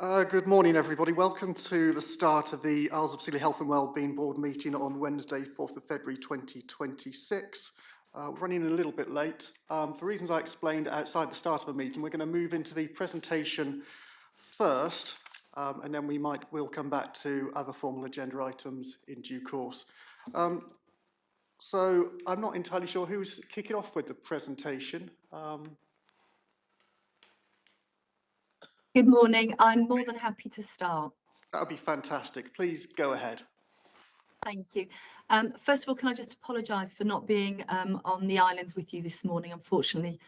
Good morning, everybody. Welcome to the start of the Isles of Scilly Health and Wellbeing Board meeting on Wednesday, 4th of February 2026. We're running a little bit late. For reasons I explained outside the start of the meeting, we're going to move into the presentation first, and then we'll come back to other formal agenda items in due course. So I'm not entirely sure who's kicking off with the presentation. Good morning. I'm more than happy to start. That would be fantastic. Please go ahead. Thank you. First of all, can I just apologise for not being on the islands with you this morning? Unfortunately,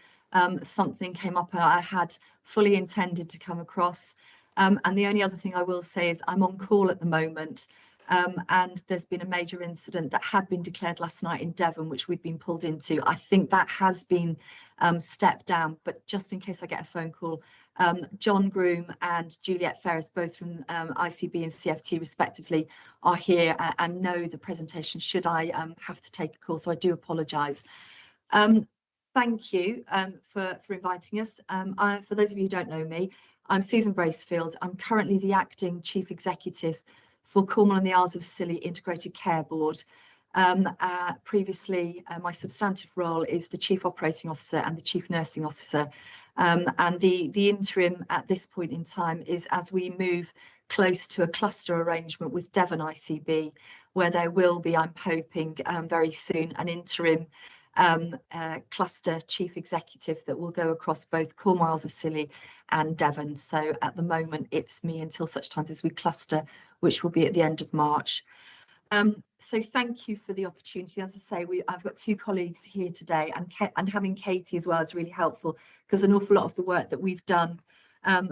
something came up I had fully intended to come across. And the only other thing I will say is I'm on call at the moment. And there's been a major incident that had been declared last night in Devon, which we'd been pulled into. I think that has been stepped down, but just in case I get a phone call, John Groom and Juliet Ferris, both from ICB and CFT respectively, are here and know the presentation should I have to take a call, so I do apologise. Thank you for inviting us. For those of you who don't know me, I'm Susan Bracefield. I'm currently the Acting Chief Executive for Cornwall and the Isles of Scilly Integrated Care Board. Previously, my substantive role is the Chief Operating Officer and the Chief Nursing Officer. And the interim at this point in time is as we move close to a cluster arrangement with Devon ICB, where there will be, I'm hoping, very soon, an interim cluster chief executive that will go across both Cornwall, Isles of Scilly and Devon. So at the moment, it's me until such time as we cluster, which will be at the end of March. So thank you for the opportunity. As I say, I've got two colleagues here today, and having Katie as well is really helpful because an awful lot of the work that we've done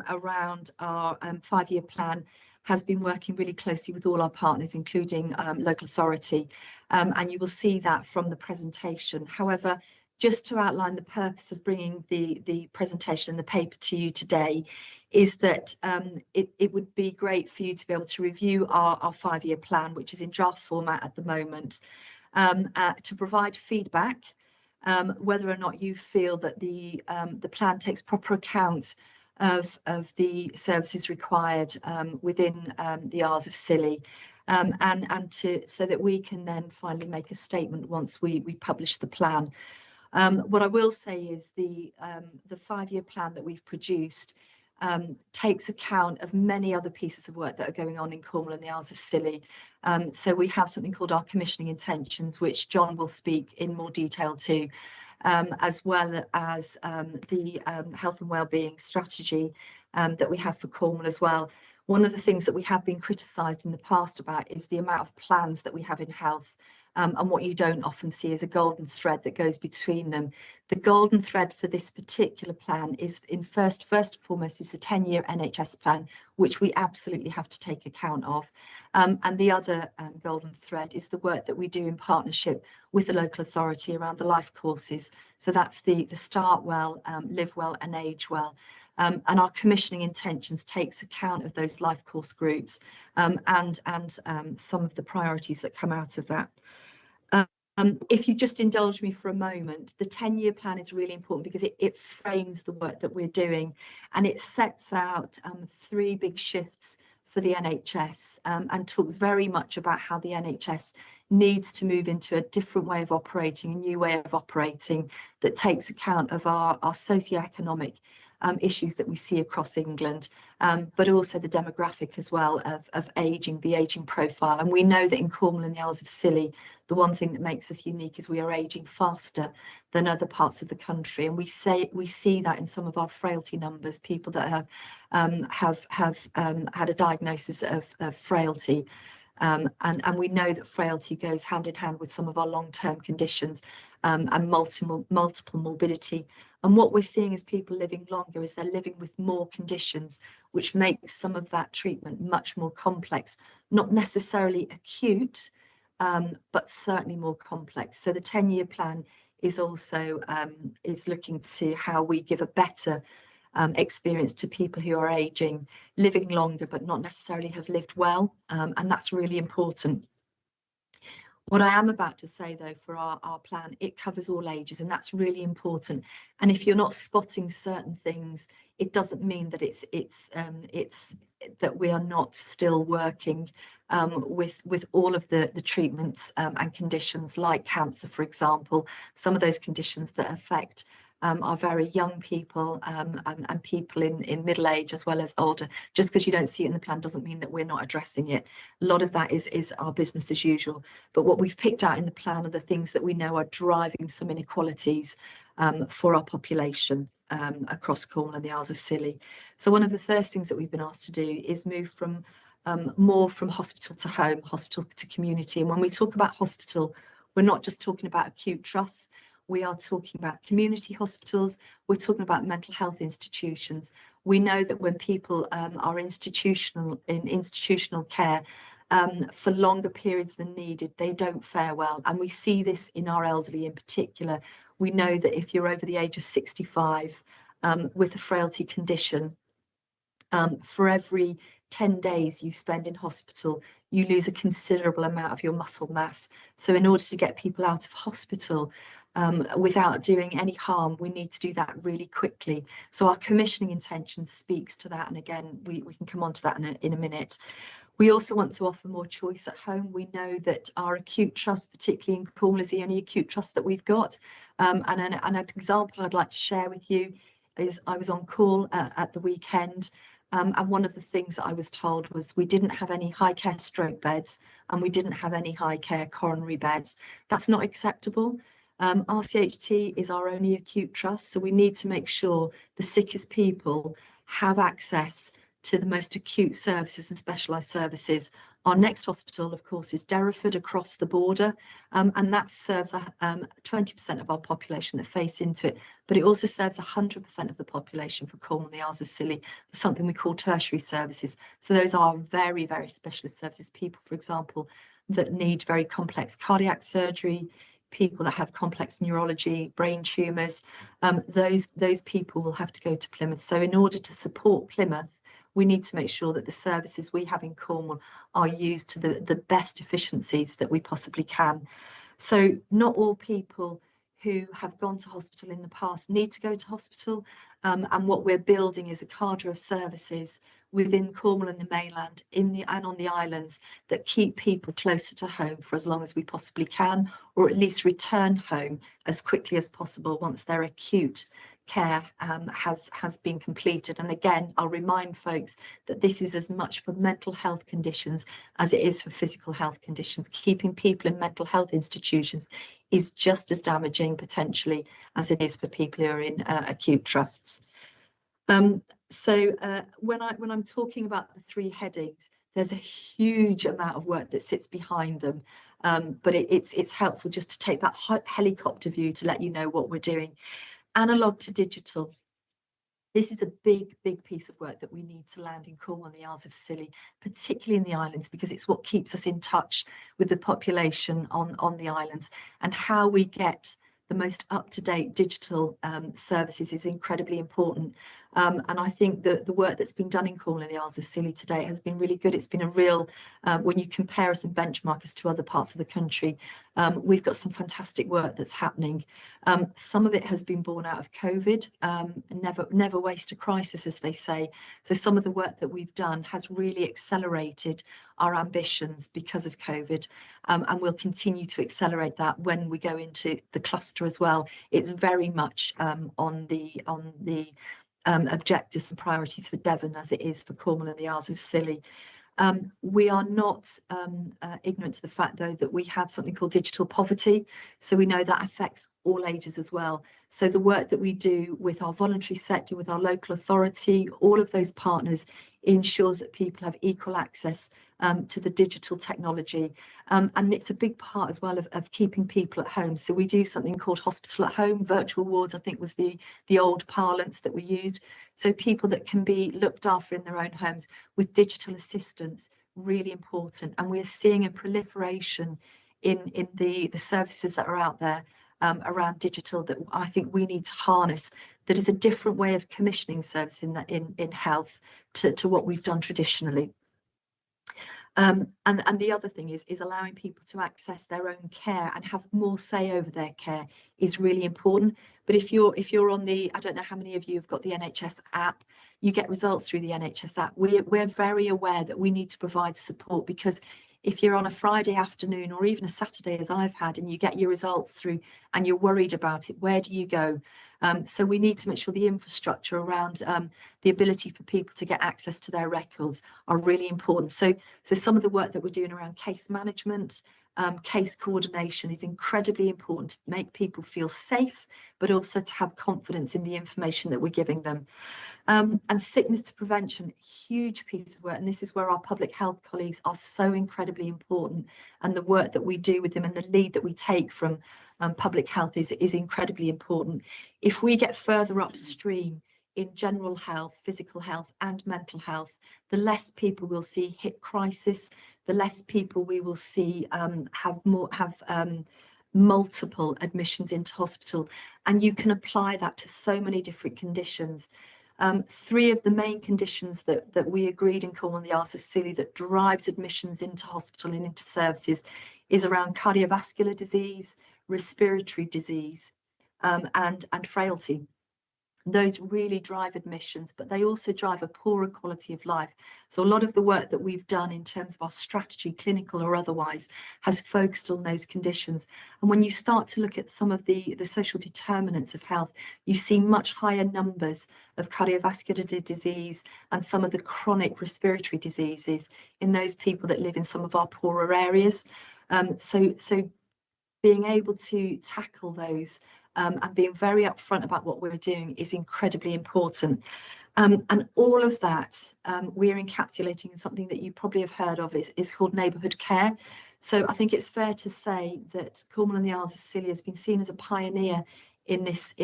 around our 5-year plan has been working really closely with all our partners, including local authority, and you will see that from the presentation. However, just to outline the purpose of bringing the presentation and the paper to you today is that it would be great for you to be able to review our 5-year plan, which is in draft format at the moment, to provide feedback, whether or not you feel that the plan takes proper account of the services required within the Isles of Scilly, so that we can then finally make a statement once we publish the plan. What I will say is the 5-year plan that we've produced takes account of many other pieces of work that are going on in Cornwall and the Isles of Scilly. So we have something called our commissioning intentions, which John will speak in more detail to, as well as the health and wellbeing strategy that we have for Cornwall as well. One of the things that we have been criticised in the past about is the amount of plans that we have in health. And what you don't often see is a golden thread that goes between them. The golden thread for this particular plan is first and foremost is the 10-year NHS plan, which we absolutely have to take account of. And the other golden thread is the work that we do in partnership with the local authority around the life courses. So that's the Start Well, Live Well and Age Well. And our commissioning intentions takes account of those life course groups and some of the priorities that come out of that. If you just indulge me for a moment, the 10-year plan is really important because it frames the work that we're doing, and it sets out 3 big shifts for the NHS and talks very much about how the NHS needs to move into a different way of operating, a new way of operating that takes account of our socioeconomic issues that we see across England, but also the demographic as well of ageing, the ageing profile. And we know that in Cornwall and the Isles of Scilly, the one thing that makes us unique is we are ageing faster than other parts of the country. And we see that in some of our frailty numbers, people that have had a diagnosis of frailty. And we know that frailty goes hand in hand with some of our long-term conditions and multiple morbidity. And what we're seeing is people living longer is they're living with more conditions, which makes some of that treatment much more complex, not necessarily acute, but certainly more complex. So the 10-year plan is also is looking to how we give a better experience to people who are aging, living longer, but not necessarily have lived well. And that's really important. What I am about to say, though, for our plan, it covers all ages, and that's really important. And if you're not spotting certain things it doesn't mean that it's that we are not still working with all of the treatments and conditions like cancer, for example, some of those conditions that affect are very young people and people in middle age as well as older. Just because you don't see it in the plan doesn't mean that we're not addressing it. A lot of that is our business as usual. But what we've picked out in the plan are the things that we know are driving some inequalities for our population across Cornwall and the Isles of Scilly. So one of the first things that we've been asked to do is move from more from hospital to home, hospital to community. And when we talk about hospital, we're not just talking about acute trusts. We are talking about community hospitals. We're talking about mental health institutions. We know that when people are in institutional care for longer periods than needed, they don't fare well. And we see this in our elderly in particular. We know that if you're over the age of 65 with a frailty condition, for every 10 days you spend in hospital, you lose a considerable amount of your muscle mass. So in order to get people out of hospital without doing any harm, we need to do that really quickly. So our commissioning intention speaks to that. And again, we can come on to that in a minute. We also want to offer more choice at home. We know that our acute trust, particularly in Cornwall, is the only acute trust that we've got. And an example I'd like to share with you is I was on call at the weekend. And one of the things that I was told was we didn't have any high care stroke beds and we didn't have any high care coronary beds. That's not acceptable. RCHT is our only acute trust, so we need to make sure the sickest people have access to the most acute services and specialised services. Our next hospital, of course, is Derriford across the border, and that serves 20% of our population that face into it, but it also serves 100% of the population for Cornwall and the Isles of Scilly for something we call tertiary services. So those are very, very specialist services. People, for example, that need very complex cardiac surgery, people that have complex neurology, brain tumours, those people will have to go to Plymouth. So in order to support Plymouth, we need to make sure that the services we have in Cornwall are used to the best efficiencies that we possibly can. So not all people who have gone to hospital in the past need to go to hospital. And what we're building is a cadre of services within Cornwall and the mainland and on the islands that keep people closer to home for as long as we possibly can, or at least return home as quickly as possible once their acute care has been completed. And again, I'll remind folks that this is as much for mental health conditions as it is for physical health conditions. Keeping people in mental health institutions is just as damaging potentially as it is for people who are in acute trusts. So when I'm talking about the three headings, there's a huge amount of work that sits behind them, but it's helpful just to take that helicopter view to let you know what we're doing. Analog to digital. This is a big piece of work that we need to land in Cornwall and the Isles of Scilly, particularly in the islands, because it's what keeps us in touch with the population on the islands, and how we get the most up-to-date digital services is incredibly important. And I think that the work that's been done in Cornwall and the Isles of Scilly today has been really good. It's been a real, when you compare us and benchmark us to other parts of the country, we've got some fantastic work that's happening. Some of it has been born out of COVID, never waste a crisis, as they say. So some of the work that we've done has really accelerated our ambitions because of COVID, and we'll continue to accelerate that when we go into the cluster as well. It's very much on the objectives and priorities for Devon as it is for Cornwall and the Isles of Scilly. We are not ignorant to the fact, though, that we have something called digital poverty. So we know that affects all ages as well. So the work that we do with our voluntary sector, with our local authority, all of those partners ensures that people have equal access to the digital technology. And it's a big part as well of keeping people at home. So we do something called hospital at home, virtual wards, I think was the old parlance that we used. So people that can be looked after in their own homes with digital assistance, really important. And we're seeing a proliferation in the services that are out there around digital that I think we need to harness. That is a different way of commissioning service in health to what we've done traditionally. And the other thing is allowing people to access their own care and have more say over their care is really important. But if you're on the, I don't know how many of you have got the NHS app, you get results through the NHS app. We're very aware that we need to provide support, because if you're on a Friday afternoon or even a Saturday, as I've had, and you get your results through and you're worried about it, where do you go? So we need to make sure the infrastructure around the ability for people to get access to their records are really important. So some of the work that we're doing around case management, case coordination is incredibly important to make people feel safe, but also to have confidence in the information that we're giving them. And sickness to prevention, huge piece of work. And this is where our public health colleagues are so incredibly important. And the work that we do with them and the lead that we take from public health is incredibly important. If we get further upstream in general health, physical health and mental health, the less people we'll see hit crisis, the less people we will see have multiple admissions into hospital. And you can apply that to so many different conditions. Three of the main conditions that we agreed in Cornwall and the Isles of Scilly that drives admissions into hospital and into services is around cardiovascular disease, respiratory disease, and frailty. Those really drive admissions, but they also drive a poorer quality of life. So a lot of the work that we've done in terms of our strategy, clinical or otherwise, has focused on those conditions. And when you start to look at some of the social determinants of health, you see much higher numbers of cardiovascular disease and some of the chronic respiratory diseases in those people that live in some of our poorer areas. So being able to tackle those and being very upfront about what we're doing is incredibly important. And all of that we're encapsulating in something that you probably have heard of is called neighbourhood care. So I think it's fair to say that Cornwall and the Isles of Scilly has been seen as a pioneer in this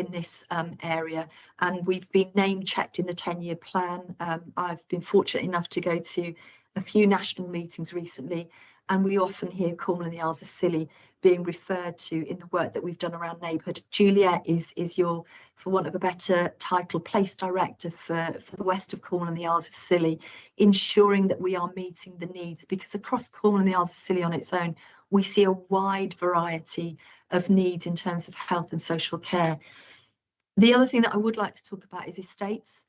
area, and we've been name checked in the 10-year plan. I've been fortunate enough to go to a few national meetings recently, and we often hear Cornwall and the Isles of Scilly being referred to in the work that we've done around neighbourhood. Juliet is your, for want of a better title, place director for the west of Cornwall and the Isles of Scilly, ensuring that we are meeting the needs, because across Cornwall and the Isles of Scilly on its own, we see a wide variety of needs in terms of health and social care. The other thing that I would like to talk about is estates.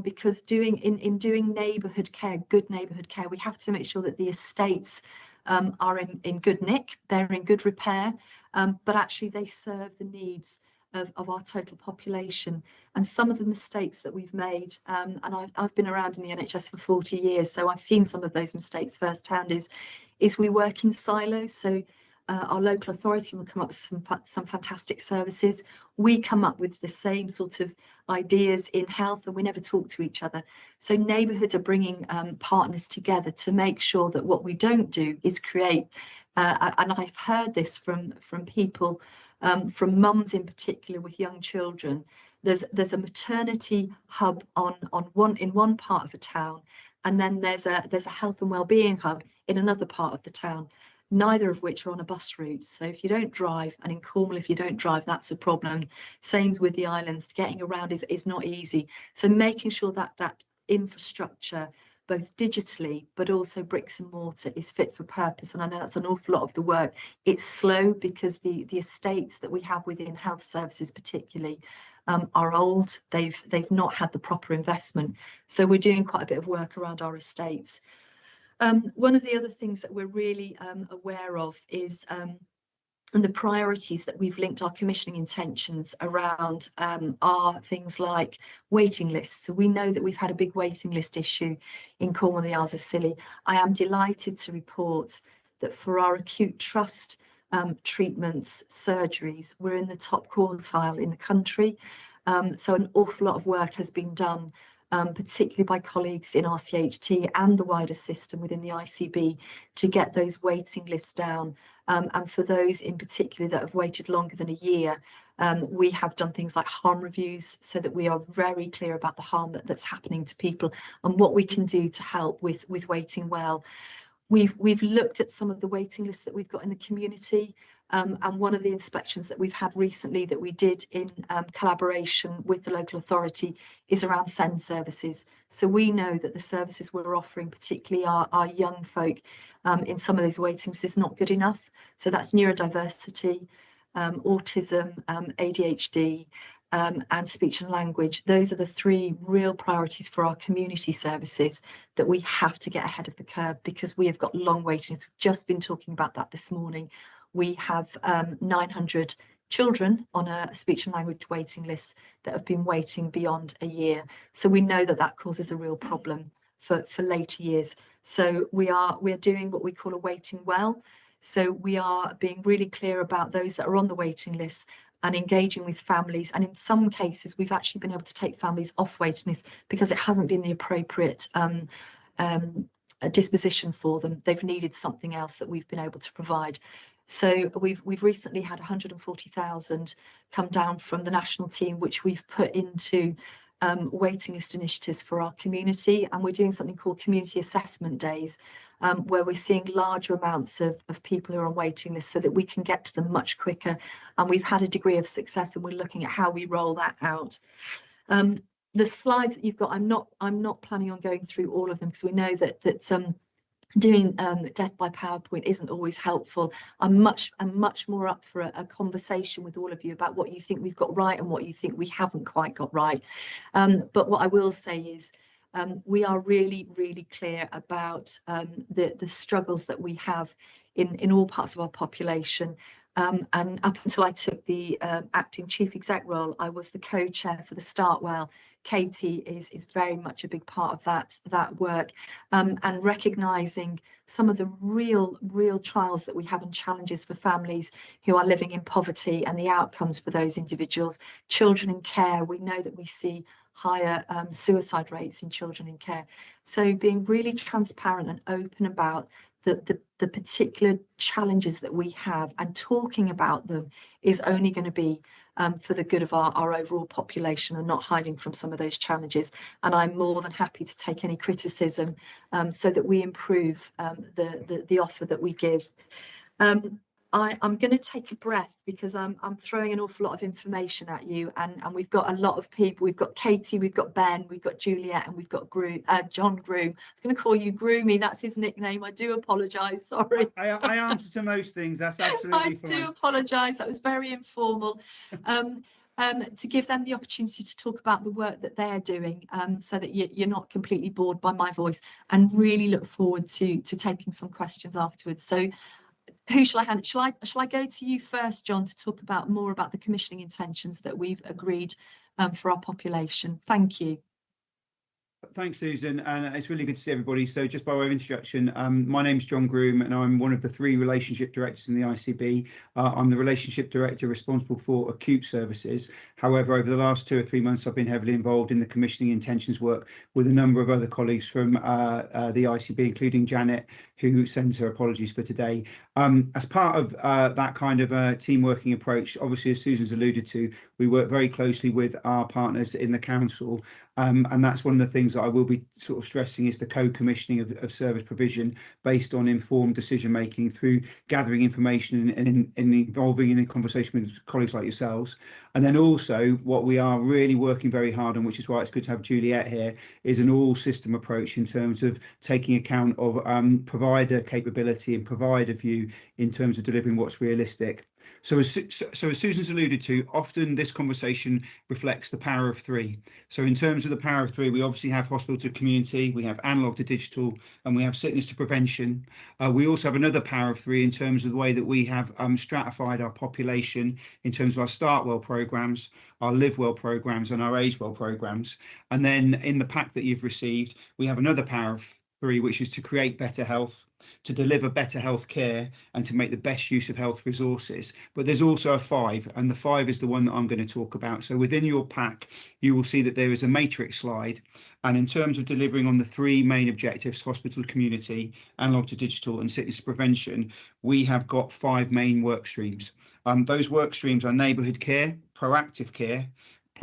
Because in doing neighbourhood care, good neighbourhood care, we have to make sure that the estates are in good nick, they're in good repair, but actually they serve the needs of our total population. And some of the mistakes that we've made, and I've been around in the NHS for 40 years, so I've seen some of those mistakes firsthand, is we work in silos. So our local authority will come up with some fantastic services. We come up with the same sort of ideas in health, and we never talk to each other. So neighbourhoods are bringing partners together to make sure that what we don't do is create, and I've heard this from people, from mums in particular with young children. There's a maternity hub in one part of a town, and then there's a health and wellbeing hub in another part of the town, neither of which are on a bus route. So if you don't drive, and in Cornwall, if you don't drive, that's a problem. Same with the islands, getting around is not easy. So making sure that infrastructure, both digitally, but also bricks and mortar, is fit for purpose. And I know that's an awful lot of the work. It's slow because the estates that we have within health services particularly are old. They've not had the proper investment. So we're doing quite a bit of work around our estates. One of the other things that we're really aware of is the priorities that we've linked our commissioning intentions around are things like waiting lists. So we know that we've had a big waiting list issue in Cornwall and the Isles of Scilly. I am delighted to report that for our acute trust treatments, surgeries, we're in the top quartile in the country. So an awful lot of work has been done, particularly by colleagues in RCHT and the wider system within the ICB, to get those waiting lists down. And for those in particular that have waited longer than a year, we have done things like harm reviews so that we are very clear about the harm that's happening to people and what we can do to help with waiting well. We've looked at some of the waiting lists that we've got in the community. And one of the inspections that we've had recently that we did in collaboration with the local authority is around SEND services. So we know that the services we're offering, particularly our young folk in some of those waiting lists, is not good enough. So that's neurodiversity, autism, ADHD, and speech and language. Those are the three real priorities for our community services that we have to get ahead of the curve, because we have got long waiting lists. We've just been talking about that this morning. We have 900 children on a speech and language waiting list that have been waiting beyond a year. So we know that that causes a real problem for later years. So we're doing what we call a waiting well. So we are being really clear about those that are on the waiting list and engaging with families. And in some cases, we've actually been able to take families off waiting lists because it hasn't been the appropriate disposition for them. They've needed something else that we've been able to provide. So we've recently had 140,000 come down from the national team, which we've put into waiting list initiatives for our community. And we're doing something called community assessment days, where we're seeing larger amounts of people who are on waiting lists so that we can get to them much quicker. And we've had a degree of success, and we're looking at how we roll that out. The slides that you've got, I'm not planning on going through all of them, because we know that doing death by PowerPoint isn't always helpful. I'm much more up for a conversation with all of you about what you think we've got right and what you think we haven't quite got right. But what I will say is we are really, really clear about the struggles that we have in all parts of our population. And up until I took the acting chief exec role, I was the co-chair for the Start Well. Katie is very much a big part of that work, and recognising some of the real trials that we have and challenges for families who are living in poverty and the outcomes for those individuals. Children in care, we know that we see higher suicide rates in children in care. So being really transparent and open about the particular challenges that we have and talking about them is only going to be for the good of our overall population, and not hiding from some of those challenges. And I'm more than happy to take any criticism so that we improve the offer that we give. I'm going to take a breath, because I'm throwing an awful lot of information at you, and we've got a lot of people. We've got Katie, we've got Ben, we've got Juliet, and we've got John Groom. I was going to call you Groomy, that's his nickname. I do apologise, sorry. I answer to most things, that's absolutely fine. I do apologise, that was very informal. To give them the opportunity to talk about the work that they're doing, so that you're not completely bored by my voice, and really look forward to taking some questions afterwards. So who shall I hand? Shall I go to you first, John, to talk about more about the commissioning intentions that we've agreed for our population? Thank you. Thanks, Susan, and it's really good to see everybody. So just by way of introduction, my name's John Groom, and I'm one of the 3 relationship directors in the ICB. I'm the relationship director responsible for acute services. However, over the last 2 or 3 months, I've been heavily involved in the commissioning intentions work with a number of other colleagues from the ICB, including Janet, who sends her apologies for today. As part of that kind of team working approach, obviously, as Susan's alluded to, we work very closely with our partners in the council. And that's one of the things that I will be sort of stressing, is the co-commissioning of service provision based on informed decision making through gathering information and involving in a conversation with colleagues like yourselves. And then also what we are really working very hard on, which is why it's good to have Juliet here, is an all system approach in terms of taking account of provider capability and provider view in terms of delivering what's realistic. So as Susan's alluded to, often this conversation reflects the power of 3. So in terms of the power of 3, we obviously have hospital to community, we have analog to digital, and we have sickness to prevention. We also have another power of 3 in terms of the way that we have stratified our population in terms of our Start Well programmes, our Live Well programmes, and our Age Well programmes. And then in the pack that you've received, we have another power of 3, which is to create better health, to deliver better health care, and to make the best use of health resources. But there's also a 5, and the 5 is the one that I'm going to talk about. So within your pack, you will see that there is a matrix slide. And in terms of delivering on the 3 main objectives, hospital community, analog to digital, and sickness prevention, we have got 5 main work streams. Those work streams are neighbourhood care, proactive care,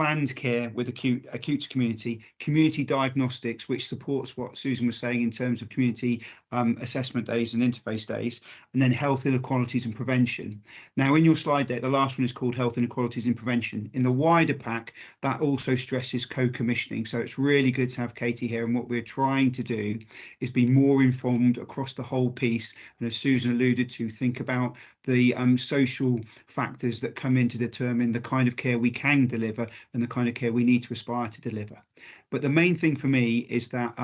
planned care with acute community diagnostics, which supports what Susan was saying in terms of community assessment days and interface days, and then health inequalities and prevention. Now, in your slide deck, the last one is called health inequalities and prevention. In the wider pack, that also stresses co-commissioning. So it's really good to have Katie here. And what we're trying to do is be more informed across the whole piece. And as Susan alluded to, think about the social factors that come in to determine the kind of care we can deliver and the kind of care we need to aspire to deliver. But the main thing for me is that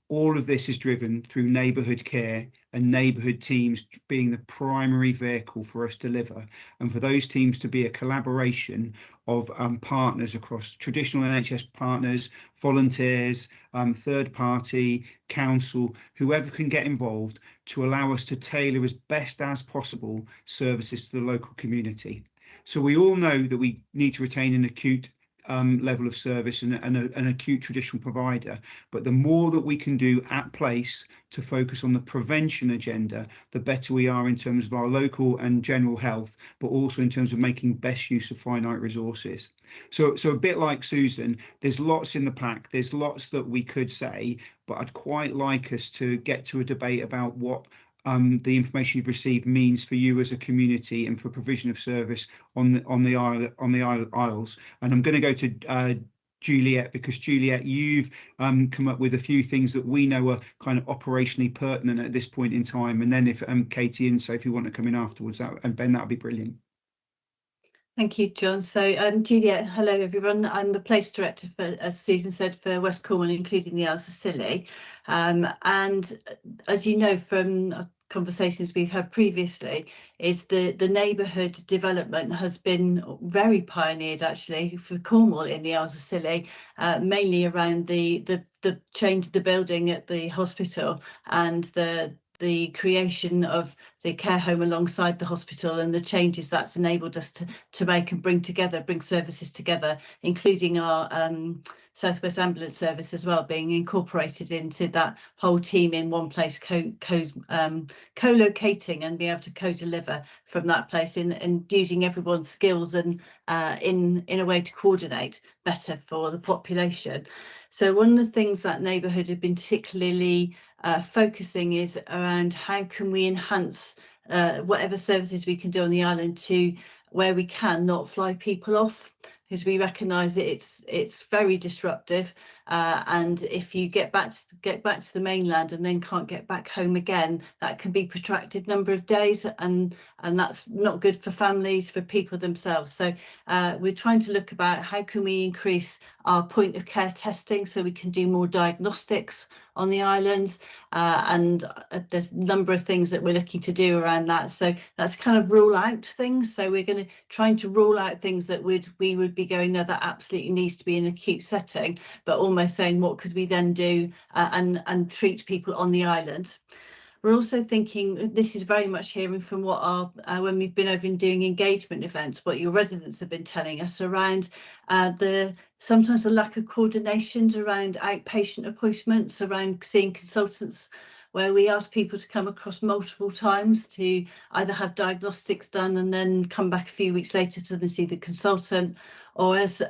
all of this is driven through neighbourhood care and neighbourhood teams being the primary vehicle for us to deliver, and for those teams to be a collaboration of partners across traditional NHS partners, volunteers, third party, council, whoever can get involved to allow us to tailor as best as possible services to the local community. So we all know that we need to retain an acute level of service and an acute traditional provider, but the more that we can do at place to focus on the prevention agenda, the better we are in terms of our local and general health, but also in terms of making best use of finite resources. So a bit like Susan, there's lots in the pack, there's lots that we could say, but I'd quite like us to get to a debate about what the information you've received means for you as a community and for provision of service on the Isles. And I'm going to go to Juliet, because Juliet, you've come up with a few things that we know are kind of operationally pertinent at this point in time. And then if Katie and Sophie want to come in afterwards, and Ben, that would be brilliant. Thank you, John. So Juliet, hello everyone. I'm the place director for, as Susan said, for West Cornwall, including the Isles of Scilly. And as you know from conversations we've had previously, is the neighbourhood development has been very pioneered actually for Cornwall in the Isles of Scilly, mainly around the change of the building at the hospital and the creation of the care home alongside the hospital and the changes that's enabled us to make and bring services together, including our South West Ambulance Service as well, being incorporated into that whole team in one place, co-locating and be able to co-deliver from that place and using everyone's skills and in a way to coordinate better for the population. So one of the things that neighbourhood have been particularly focusing is around how can we enhance whatever services we can do on the island to where we can not fly people off, because we recognise that it's very disruptive, and if you get back to the mainland and then can't get back home again, that can be protracted number of days, and that's not good for families, for people themselves. So we're trying to look about how can we increase our point of care testing so we can do more diagnostics on the islands, and there's a number of things that we're looking to do around that. So that's kind of rule out things. So we're going to trying to rule out things that we would be going, no, that absolutely needs to be an acute setting, but almost saying what could we then do and treat people on the island. We're also thinking, this is very much hearing from what our, when we've been over and doing engagement events, what your residents have been telling us around sometimes the lack of coordinations around outpatient appointments, around seeing consultants, where we ask people to come across multiple times to either have diagnostics done and then come back a few weeks later to then see the consultant, or as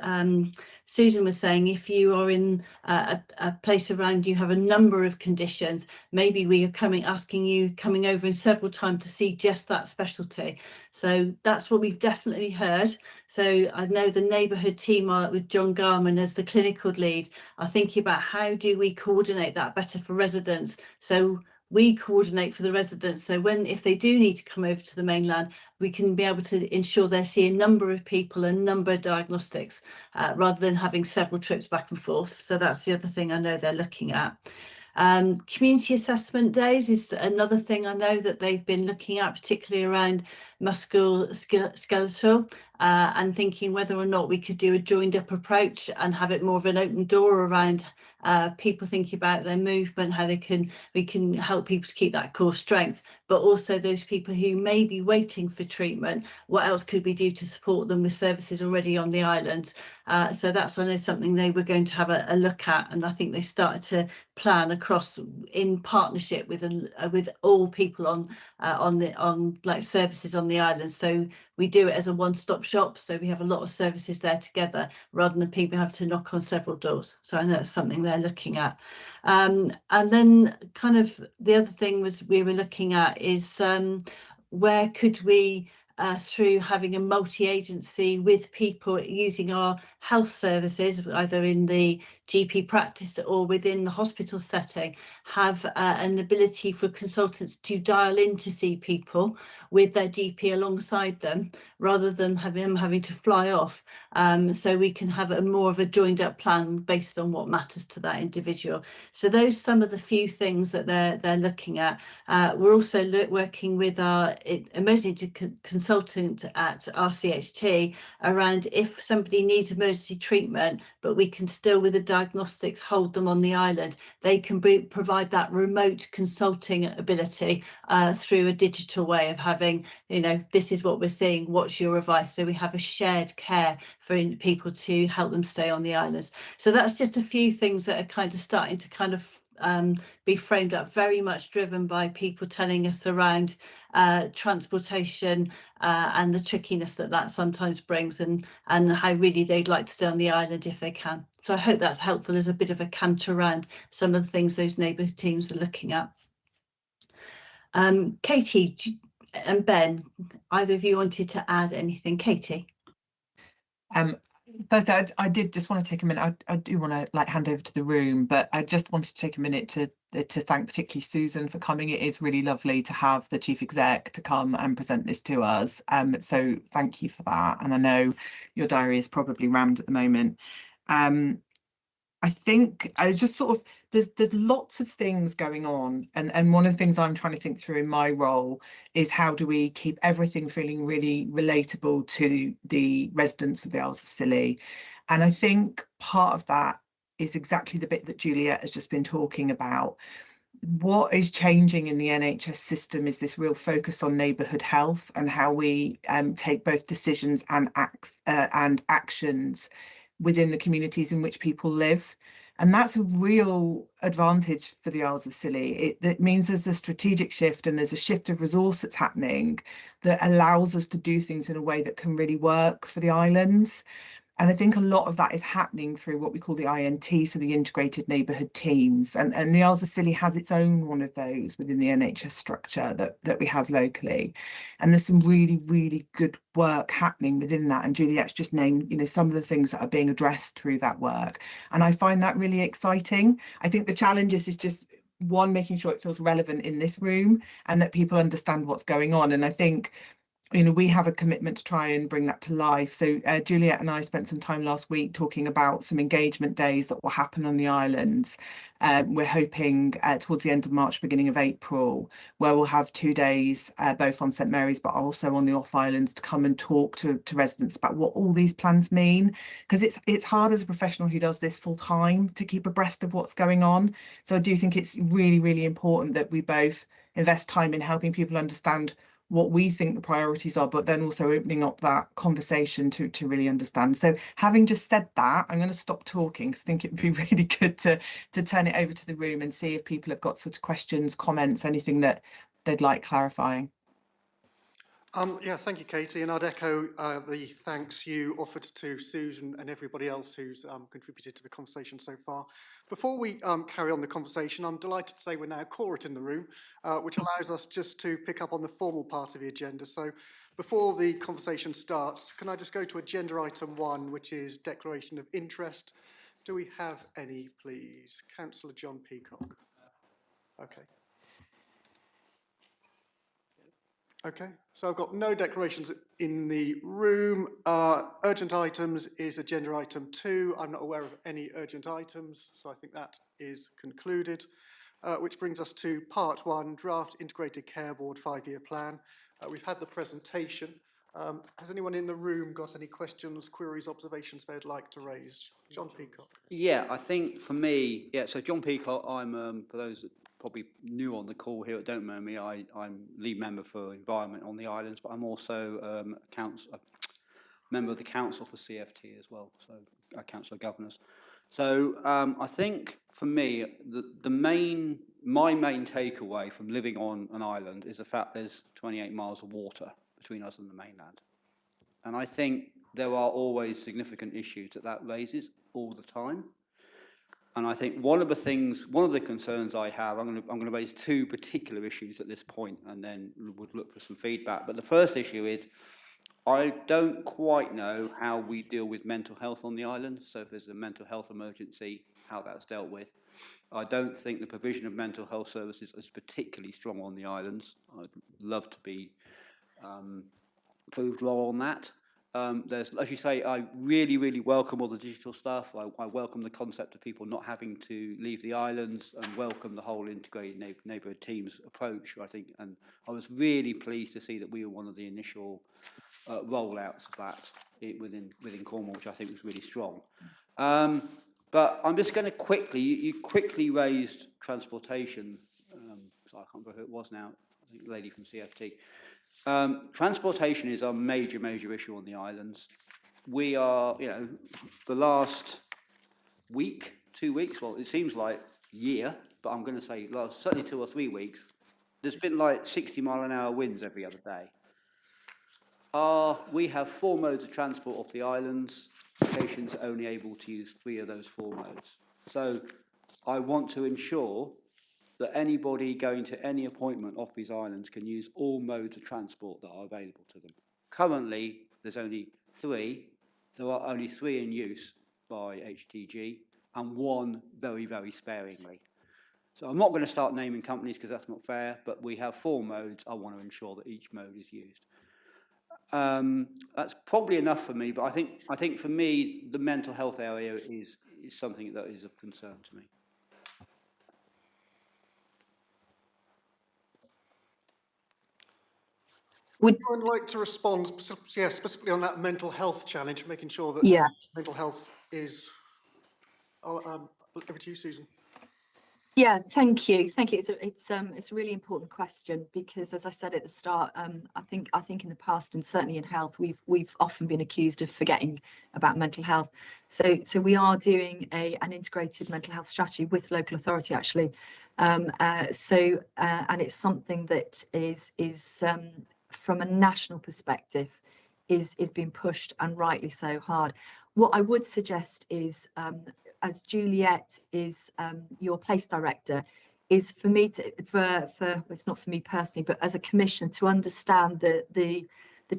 Susan was saying, if you are in a place around you have a number of conditions, maybe we are asking you coming over in several times to see just that specialty. So that's what we've definitely heard. So I know the neighbourhood team with John Garman as the clinical lead are thinking about how do we coordinate that better for residents. So we coordinate for the residents, so if they do need to come over to the mainland, we can be able to ensure they see a number of people, a number of diagnostics, rather than having several trips back and forth. So that's the other thing I know they're looking at. Community assessment days is another thing I know that they've been looking at, particularly around musculoskeletal, and thinking whether or not we could do a joined up approach and have it more of an open door around people thinking about their movement, how we can help people to keep that core strength, but also those people who may be waiting for treatment, what else could we do to support them with services already on the island? So that's, I know, something they were going to have a look at, and I think they started to plan across in partnership with all people on like services on the island. So we do it as a one-stop shop shop, so we have a lot of services there together rather than people have to knock on several doors. So I know that's something they're looking at. And then kind of the other thing was we were looking at is where could we through having a multi-agency with people using our health services, either in the GP practice or within the hospital setting, have an ability for consultants to dial in to see people with their GP alongside them, rather than having to fly off. So we can have a more of a joined up plan based on what matters to that individual. So those are some of the few things that they're looking at. We're also working with our emergency consultant at RCHT around if somebody needs emergency treatment, but we can still, with the diagnostics, hold them on the island. They can provide that remote consulting ability through a digital way of having, you know, this is what we're seeing, what's your advice? So we have a shared care for people to help them stay on the islands. So that's just a few things that are kind of starting to kind of be framed up, very much driven by people telling us around transportation and the trickiness that sometimes brings, and how really they'd like to stay on the island if they can. So I hope that's helpful as a bit of a canter around some of the things those neighbourhood teams are looking at. Katie and Ben, either of you wanted to add anything? Katie? First, I did just want to take a minute. I do want to hand over to the room, but I just wanted to take a minute to thank particularly Susan for coming. It is really lovely to have the chief exec to come and present this to us. So thank you for that. And I know your diary is probably rammed at the moment. I think I just sort of there's lots of things going on, and one of the things I'm trying to think through in my role is how do we keep everything feeling really relatable to the residents of the Isles of Scilly. And I think part of that is exactly the bit that Juliet has just been talking about. What is changing in the NHS system is this real focus on neighbourhood health and how we take both decisions and actions within the communities in which people live. And that's a real advantage for the Isles of Scilly. It means there's a strategic shift and there's a shift of resource that's happening that allows us to do things in a way that can really work for the islands. And I think a lot of that is happening through what we call the INT, so the integrated neighbourhood teams. And the Isles of Scilly has its own one of those within the NHS structure that we have locally. And there's some really, really good work happening within that. And Juliet's just named, you know, some of the things that are being addressed through that work. And I find that really exciting. I think the challenge is just, one, making sure it feels relevant in this room and that people understand what's going on. And I think, you know, we have a commitment to try and bring that to life. So Juliet and I spent some time last week talking about some engagement days that will happen on the islands. We're hoping towards the end of March, beginning of April, where we'll have 2 days, both on St Mary's, but also on the off islands, to come and talk to residents about what all these plans mean. Because it's hard as a professional who does this full time to keep abreast of what's going on. So I do think it's really, really important that we both invest time in helping people understand what we think the priorities are, but then also opening up that conversation to really understand. So having just said that, I'm going to stop talking because I think it would be really good to turn it over to the room and see if people have got sort of questions, comments, anything that they'd like clarifying. Yeah, thank you, Katie, and I'd echo the thanks you offered to Susan and everybody else who's contributed to the conversation so far. Before we carry on the conversation, I'm delighted to say we're now quorate in the room, which allows us just to pick up on the formal part of the agenda. So before the conversation starts, can I just go to agenda item 1, which is declaration of interest? Do we have any, please? Councillor John Peacock. Okay. Okay, so I've got no declarations in the room. Urgent items is agenda item 2. I'm not aware of any urgent items, so I think that is concluded. Which brings us to part 1, draft integrated care board 5-year plan. We've had the presentation. Has anyone in the room got any questions, queries, observations they'd like to raise? John Peacock. Yeah, I think for me, so John Peacock, I'm, for those that probably new on the call here that don't know me, I'm lead member for environment on the islands, but I'm also a member of the council for CFT as well, so council of governors. So I think for me, my main takeaway from living on an island is the fact there's 28 miles of water between us and the mainland. And I think there are always significant issues that raises all the time. And I think one of the concerns I have, I'm going to raise two particular issues at this point, and then would look for some feedback. But the first issue is, I don't quite know how we deal with mental health on the island. So if there's a mental health emergency, how that's dealt with. I don't think the provision of mental health services is particularly strong on the islands. I'd love to be proved wrong on that. There's, as you say, I really, really welcome all the digital stuff. I welcome the concept of people not having to leave the islands, and welcome the whole integrated neighbourhood teams approach, I think. And I was really pleased to see that we were one of the initial rollouts of that within Cornwall, which I think was really strong. But I'm just going to quickly, you quickly raised transportation. So I can't remember who it was now. I think the lady from CFT. Transportation is a major issue on the islands. We are, the last week, 2 weeks, well, it seems like a year, but I'm going to say certainly 2 or 3 weeks, there's been like 60-mile-an-hour winds every other day. We have 4 modes of transport off the islands. Patients are only able to use 3 of those 4 modes. So I want to ensure that anybody going to any appointment off these islands can use all modes of transport that are available to them. Currently, there's only 3. There are only 3 in use by HTG, and 1 very, very sparingly. So I'm not going to start naming companies because that's not fair, but we have 4 modes. I want to ensure that each mode is used. That's probably enough for me, but I think for me, the mental health area is something that is of concern to me. Would anyone like to respond specifically on that mental health challenge, making sure that mental health is... over to you, Susan. Yeah, thank you. It's a really important question, because, as I said at the start, I think in the past, and certainly in health, we've often been accused of forgetting about mental health. So we are doing an integrated mental health strategy with local authority, actually. And it's something that is from a national perspective is being pushed, and rightly so, hard. What I would suggest is, as Juliet is your place director, is for me it's not for me personally, but as a commission, to understand the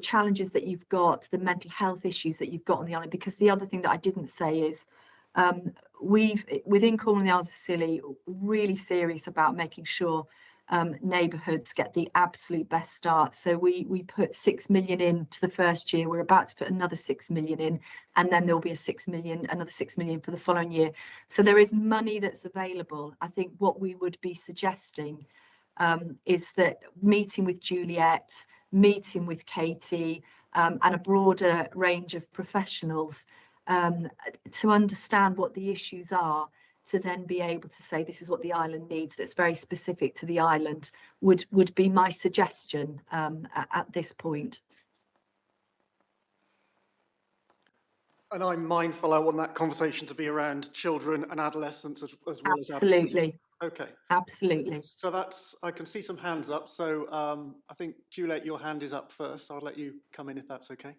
challenges that you've got, the mental health issues that you've got on the island. Because the other thing that I didn't say is, we've, within Cornwall and the Isles of Scilly, really serious about making sure neighbourhoods get the absolute best start. So we put 6 million into the first year. We're about to put another 6 million in, and then there'll be another 6 million for the following year. So there is money that's available. I think what we would be suggesting is that meeting with Juliet, meeting with Katie, and a broader range of professionals to understand what the issues are, to then be able to say this is what the island needs, that's very specific to the island, would be my suggestion at this point. And I'm mindful I want that conversation to be around children and adolescents as well as adults. Absolutely. Okay. Absolutely. So I can see some hands up. So I think, Juliet, your hand is up first. I'll let you come in if that's okay.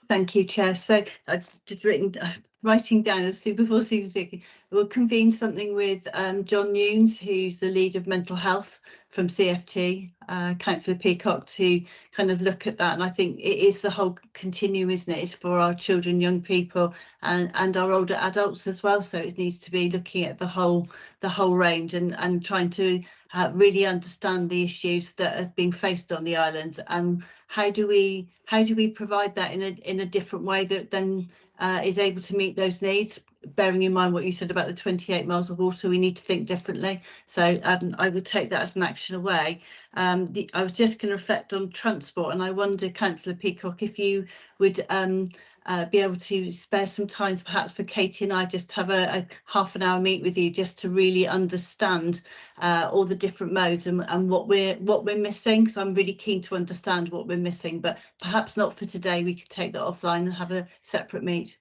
Thank you, Chair. So I've just writing down before Susan speaking, we'll convene something with John Nunes, who's the lead of mental health from CFT, Councillor Peacock, to kind of look at that. And I think it is the whole continuum, isn't it? It's for our children, young people, and our older adults as well. So it needs to be looking at the whole range, and trying to really understand the issues that have been faced on the islands, and how do we provide that in a different way that then is able to meet those needs, bearing in mind what you said about the 28 miles of water. We need to think differently. So I would take that as an action away. I was just going to reflect on transport, and I wonder, Councillor Peacock, if you would be able to spare some time perhaps for Katie and I just have a half an hour meet with you, just to really understand all the different modes and what we're missing. So I'm really keen to understand what we're missing, but perhaps not for today. We could take that offline and have a separate meet.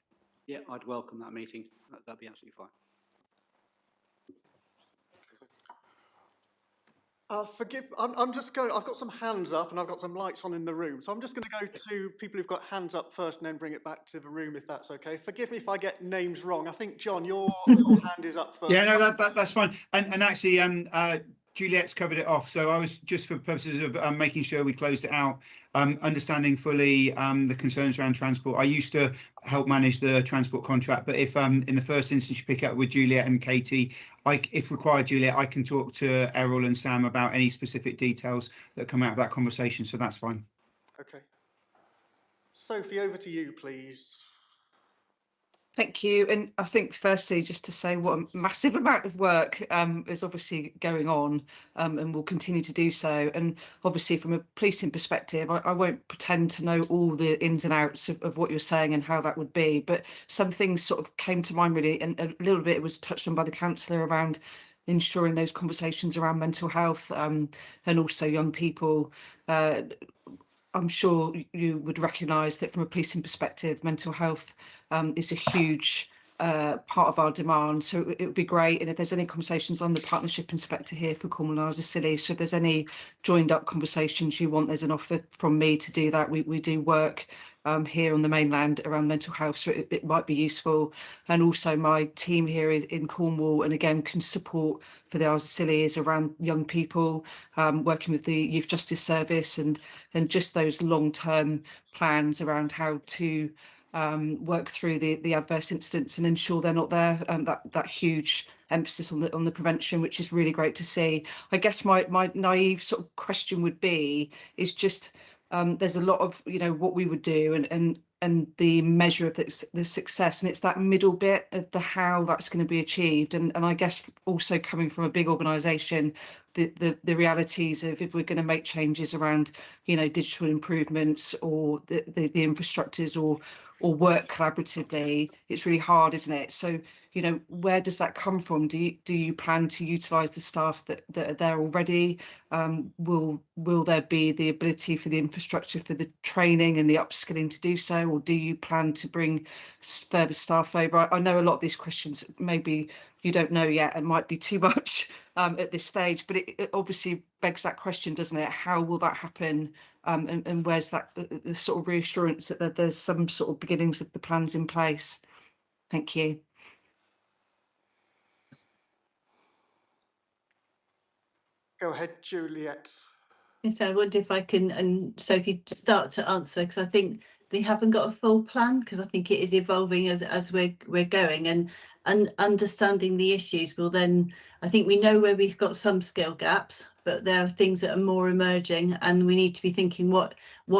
Yeah, I'd welcome that meeting. That'd be absolutely fine. Forgive, I'm just going, I've got some hands up and I've got some lights on in the room. So I'm just going to go to people who've got hands up first and then bring it back to the room if that's okay. Forgive me if I get names wrong. I think, John, your hand is up first. Yeah, no, that's fine. And actually, Juliet's covered it off. So I was just for purposes of making sure we closed it out, understanding fully the concerns around transport. I used to help manage the transport contract, but if in the first instance you pick up with Juliet and Katie, if required, Juliet, I can talk to Errol and Sam about any specific details that come out of that conversation. So that's fine. Okay. Sophie, over to you, please. Thank you. And I think firstly, just to say what a massive amount of work is obviously going on and will continue to do so. And obviously from a policing perspective, I won't pretend to know all the ins and outs of what you're saying and how that would be, but some things sort of came to mind really, and a little bit was touched on by the councillor around ensuring those conversations around mental health and also young people. I'm sure you would recognise that from a policing perspective, mental health is a huge part of our demand. So it would be great. And if there's any conversations on the partnership inspector here for Cornwall and Scilly, so if there's any joined up conversations you want, there's an offer from me to do that. We do work here on the mainland around mental health, so it might be useful. And also my team here is in Cornwall, and again can support for the Isles of Scilly is around young people, working with the Youth Justice Service and just those long-term plans around how to work through the adverse incidents and ensure they're not there. That huge emphasis on the prevention, which is really great to see. I guess my naive sort of question would be is just there's a lot of what we would do and the measure of the success, and it's that middle bit of the how that's going to be achieved. And I guess also coming from a big organisation, the realities of if we're going to make changes around digital improvements or the infrastructures or work collaboratively, it's really hard, isn't it? So where does that come from? Do you plan to utilise the staff that are there already? Will there be the ability for the infrastructure for the training and the upskilling to do so, or do you plan to bring further staff over? I know a lot of these questions maybe you don't know yet and might be too much at this stage, but it obviously begs that question, doesn't it? How will that happen? And where's that the sort of reassurance that there's some sort of beginnings of the plans in place? Thank you. Go ahead, Juliet. So I wonder if I can, and Sophie, start to answer, because I think they haven't got a full plan, because I think it is evolving as we're going, and understanding the issues will then, I think we know where we've got some skill gaps, but there are things that are more emerging, and we need to be thinking what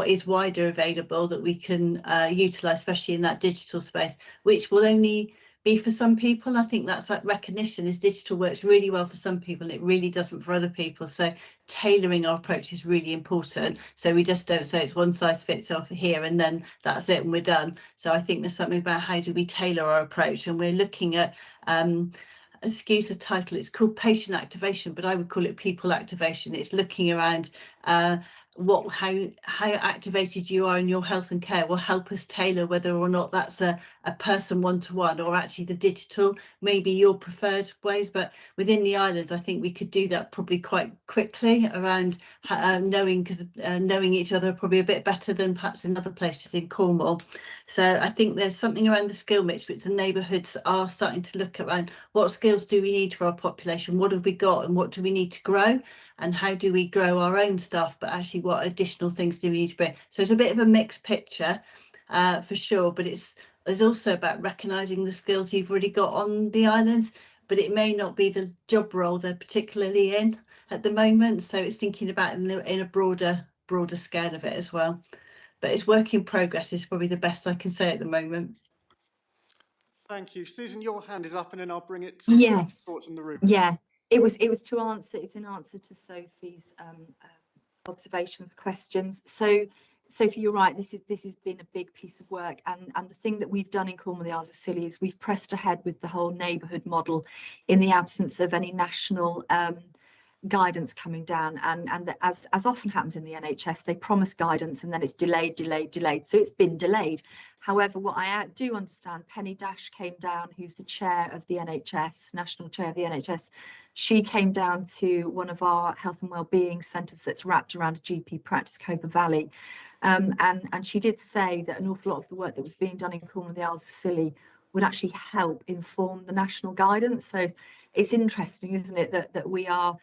is wider available that we can utilise, especially in that digital space, which will only be for some people. I think that's like recognition is digital works really well for some people and it really doesn't for other people. So tailoring our approach is really important. So we just don't say it's one size fits all here and then that's it and we're done. So I think there's something about how do we tailor our approach, and we're looking at excuse the title, it's called patient activation, but I would call it people activation. It's looking around how activated you are in your health and care will help us tailor whether or not that's a person one-to-one or actually the digital, maybe your preferred ways. But within the islands, I think we could do that probably quite quickly around knowing each other probably a bit better than perhaps in other places in Cornwall. So I think there's something around the skill mix which the neighbourhoods are starting to look at around what skills do we need for our population, what have we got and what do we need to grow, and how do we grow our own stuff, but actually what additional things do we need to bring. So it's a bit of a mixed picture for sure, but it's also about recognising the skills you've already got on the islands, but it may not be the job role they're particularly in at the moment. So it's thinking about in a broader scale of it as well. But it's work in progress is probably the best I can say at the moment. Thank you. Susan, your hand is up and then I'll bring it to Yes. thoughts in the room. Yeah, it was to answer, it's an answer to Sophie's observations, questions. So Sophie, you're right, this has been a big piece of work, and the thing that we've done in Cornwall and the Isles of Scilly is we've pressed ahead with the whole neighbourhood model in the absence of any national guidance coming down, and as often happens in the NHS, they promise guidance and then it's delayed. So it's been delayed. However, what I do understand, Penny Dash came down, who's the chair of the NHS, national chair of the NHS. She came down to one of our health and wellbeing centres that's wrapped around a GP practice, Cobra Valley, and she did say that an awful lot of the work that was being done in Cornwall and the Isles of Scilly would actually help inform the national guidance. So it's interesting, isn't it, that we are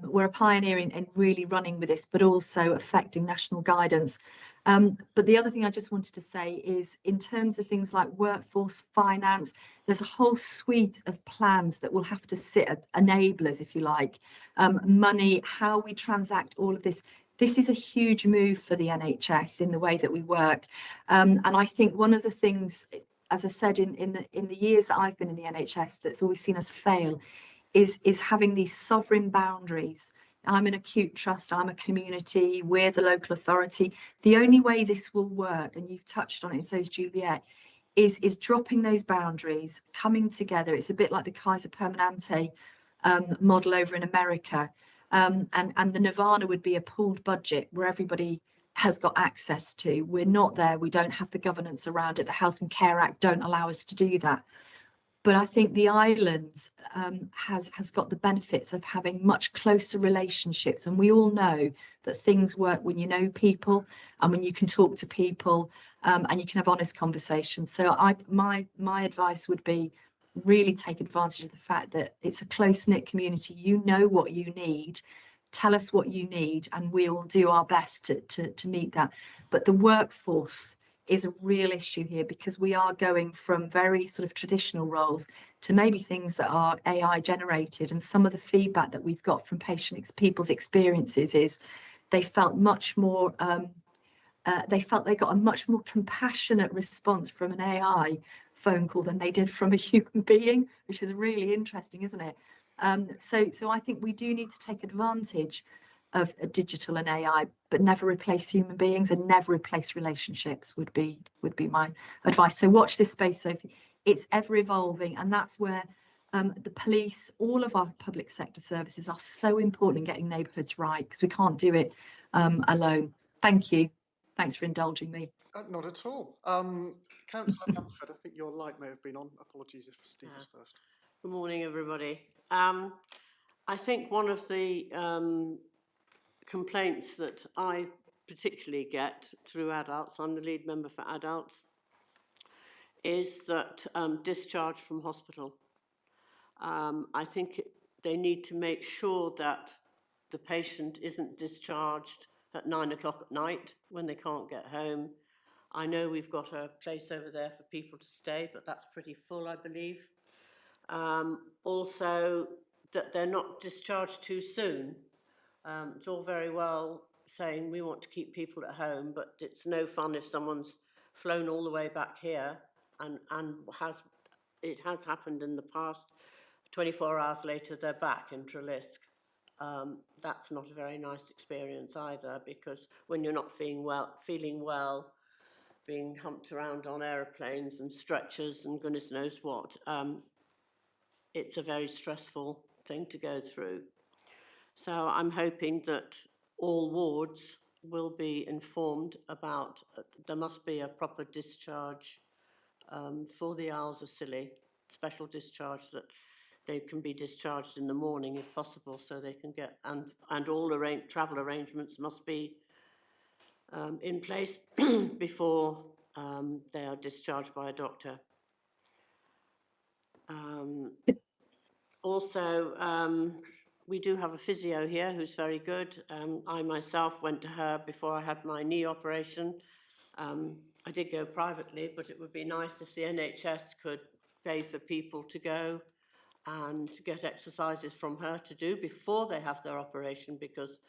we're a pioneer in really running with this, but also affecting national guidance. But the other thing I just wanted to say is, in terms of things like workforce, finance, there's a whole suite of plans that will have to sit at enablers, if you like, money, how we transact all of this. This is a huge move for the NHS in the way that we work. And I think one of the things, as I said, in the years that I've been in the NHS, that's always seen us fail, is having these sovereign boundaries. I'm an acute trust, I'm a community, we're the local authority. The only way this will work, and you've touched on it, and so is Juliet, is dropping those boundaries, coming together. It's a bit like the Kaiser Permanente model over in America. And the nirvana would be a pooled budget where everybody has got access to. We're not there, we don't have the governance around it. The Health and Care Act don't allow us to do that. But I think the islands has got the benefits of having much closer relationships. And we all know that things work when you know people and when you can talk to people and you can have honest conversations. So my advice would be really take advantage of the fact that it's a close-knit community. You know what you need. Tell us what you need and we will do our best to meet that. But the workforce is a real issue here, because we are going from very sort of traditional roles to maybe things that are AI generated. And some of the feedback that we've got from people's experiences is they felt much more, they felt they got a much more compassionate response from an AI phone call than they did from a human being, which is really interesting, isn't it? So I think we do need to take advantage of digital and AI, but never replace human beings and never replace relationships would be my advice. So watch this space, Sophie. It's ever evolving, and that's where the police, all of our public sector services are so important in getting neighbourhoods right, because we can't do it alone. Thank you. Thanks for indulging me. Not at all. Councillor Mumford, I think your light may have been on. Apologies if Steve was first. Good morning, everybody. I think one of the complaints that I particularly get through adults, I'm the lead member for adults, is that discharge from hospital. I think they need to make sure that the patient isn't discharged at 9 o'clock at night when they can't get home. I know we've got a place over there for people to stay, but that's pretty full, I believe. Also, that they're not discharged too soon. It's all very well saying we want to keep people at home, but it's no fun if someone's flown all the way back here and it has happened in the past. 24 hours later, they're back in Trelisk. That's not a very nice experience either, because when you're not feeling well, being humped around on aeroplanes and stretchers and goodness knows what, it's a very stressful thing to go through. So I'm hoping that all wards will be informed about, there must be a proper discharge for the Isles of Scilly, special discharge, that they can be discharged in the morning if possible, so they can get, and all travel arrangements must be in place before they are discharged by a doctor. Also, we do have a physio here who's very good. I myself went to her before I had my knee operation. I did go privately, but it would be nice if the NHS could pay for people to go and to get exercises from her to do before they have their operation, because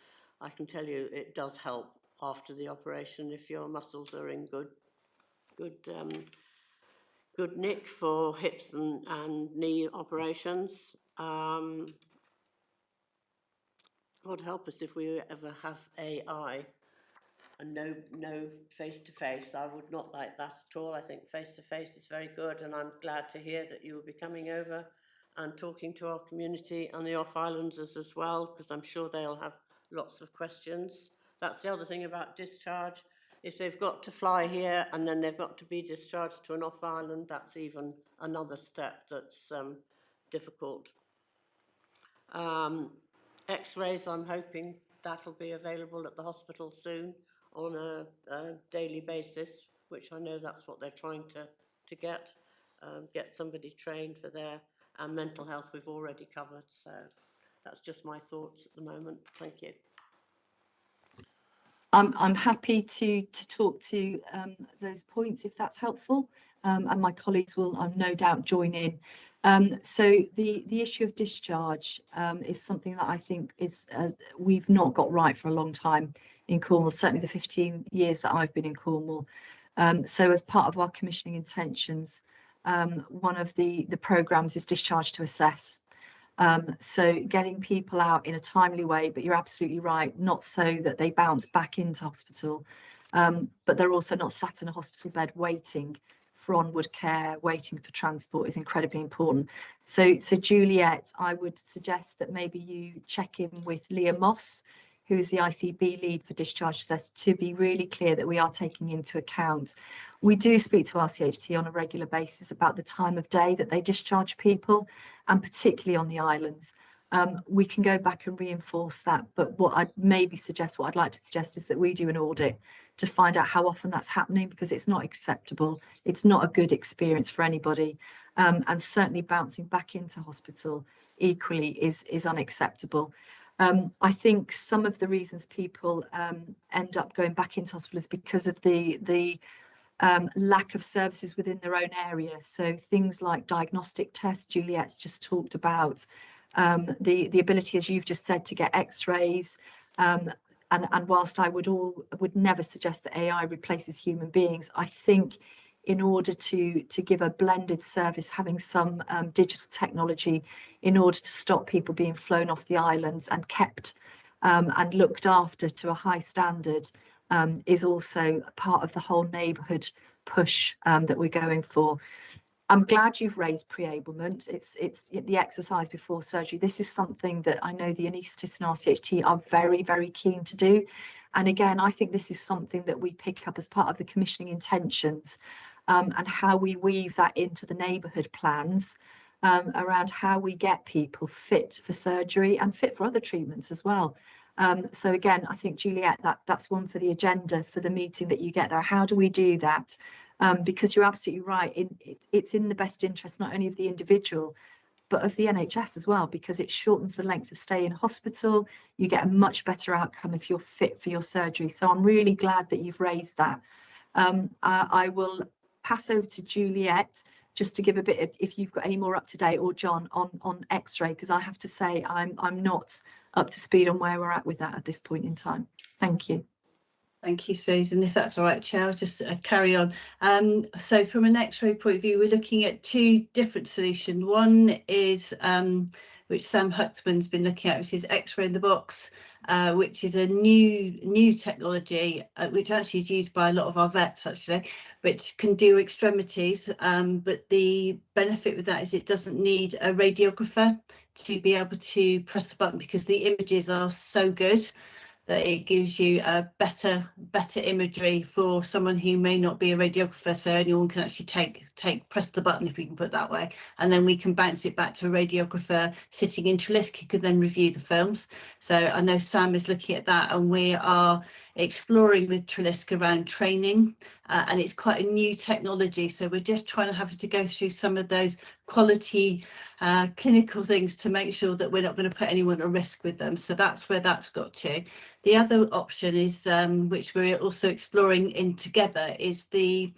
I can tell you it does help after the operation if your muscles are in good nick for hips and knee operations. God help us if we ever have AI and no face-to-face. I would not like that at all. I think face-to-face is very good, and I'm glad to hear that you will be coming over and talking to our community and the off-islanders as well, because I'm sure they'll have lots of questions. That's the other thing about discharge, is they've got to fly here and then they've got to be discharged to an off-island. That's even another step that's difficult. X-rays, I'm hoping that'll be available at the hospital soon on a daily basis, which I know that's what they're trying to get somebody trained for there. And mental health we've already covered, so that's just my thoughts at the moment. Thank you. I'm happy to talk to those points if that's helpful, and my colleagues will no doubt join in. So the issue of discharge is something that I think is we've not got right for a long time in Cornwall, certainly the 15 years that I've been in Cornwall. So as part of our commissioning intentions, one of the programmes is discharge to assess. So getting people out in a timely way, but you're absolutely right, not so that they bounce back into hospital, but they're also not sat in a hospital bed waiting for onward care, waiting for transport is incredibly important. So Juliet, I would suggest that maybe you check in with Leah Moss, who is the ICB lead for discharge assess, to be really clear that we are taking into account. We do speak to RCHT on a regular basis about the time of day that they discharge people, and particularly on the islands. We can go back and reinforce that, but what I'd like to suggest is that we do an audit to find out how often that's happening, because it's not acceptable. It's not a good experience for anybody. And certainly bouncing back into hospital equally is unacceptable. I think some of the reasons people end up going back into hospital is because of the lack of services within their own area. So things like diagnostic tests, Juliet's just talked about, the ability, as you've just said, to get x-rays. And whilst I would never suggest that AI replaces human beings, I think in order to give a blended service, having some digital technology in order to stop people being flown off the islands and kept and looked after to a high standard is also a part of the whole neighbourhood push that we're going for. I'm glad you've raised pre-ablement. It's the exercise before surgery. This is something that I know the anaesthetists and RCHT are very, very keen to do. And again, I think this is something that we pick up as part of the commissioning intentions, and how we weave that into the neighbourhood plans around how we get people fit for surgery and fit for other treatments as well. So again, I think, Juliet, that's one for the agenda for the meeting that you get there. How do we do that? Because you're absolutely right. It's in the best interest not only of the individual, but of the NHS as well, because it shortens the length of stay in hospital. You get a much better outcome if you're fit for your surgery. So I'm really glad that you've raised that. I will pass over to Juliet just to give a bit of, if you've got any more up to date, or John on X-ray, because I have to say I'm not up to speed on where we're at with that at this point in time. Thank you. Thank you, Susan. If that's all right, Chair, I'll just carry on. So from an X-ray point of view, we're looking at two different solutions. One is, which Sam Huxman's been looking at, which is X-ray in the box, which is a new technology, which actually is used by a lot of our vets, actually, which can do extremities. But the benefit with that is it doesn't need a radiographer to be able to press the button, because the images are so good that it gives you a better imagery for someone who may not be a radiographer, so anyone can actually press the button, if we can put it that way, and then we can bounce it back to a radiographer sitting in Trelisk who could then review the films. So I know Sam is looking at that, and we are exploring with Trelisk around training, and it's quite a new technology, so we're just trying to have to go through some of those quality clinical things to make sure that we're not going to put anyone at risk with them. So that's where that's got to. The other option is, which we're also exploring in together, is the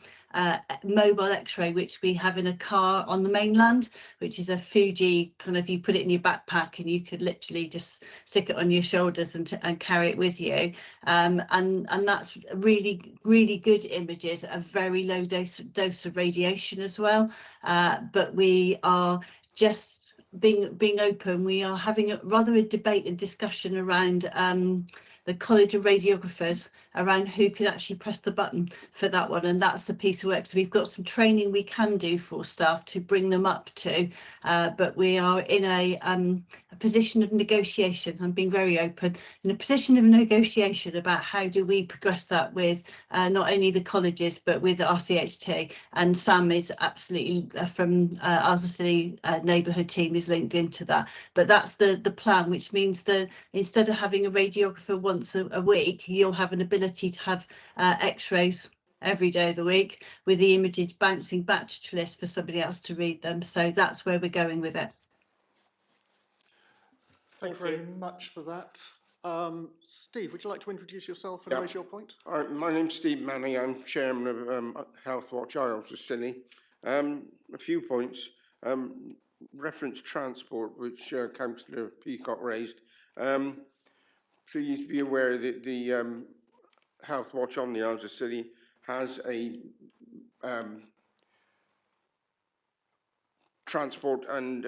mobile X-ray, which we have in a car on the mainland, which is a Fuji kind of, you put it in your backpack and you could literally just stick it on your shoulders and carry it with you. And that's really good images, a very low dose of radiation as well. But we are just being open, we are having a debate and discussion around the College of Radiographers around who could actually press the button for that one, and that's the piece of work. So we've got some training we can do for staff to bring them up to, but we are in a position of negotiation. I'm being very open, in a position of negotiation about how do we progress that with not only the colleges but with RCHT, and Sam is absolutely from our Scilly neighbourhood team is linked into that. But that's the plan, which means that instead of having a radiographer once a week, you'll have an ability to have x-rays every day of the week with the images bouncing back to Trillis for somebody else to read them. So that's where we're going with it. Thank you very much for that. Steve, would you like to introduce yourself and Yeah. raise your point? My name's Steve Manning. I'm chairman of Health Watch Isles of Scilly. A few points. Reference transport, which Councillor Peacock raised. Please be aware that the Health Watch on the Isles of Scilly has a transport and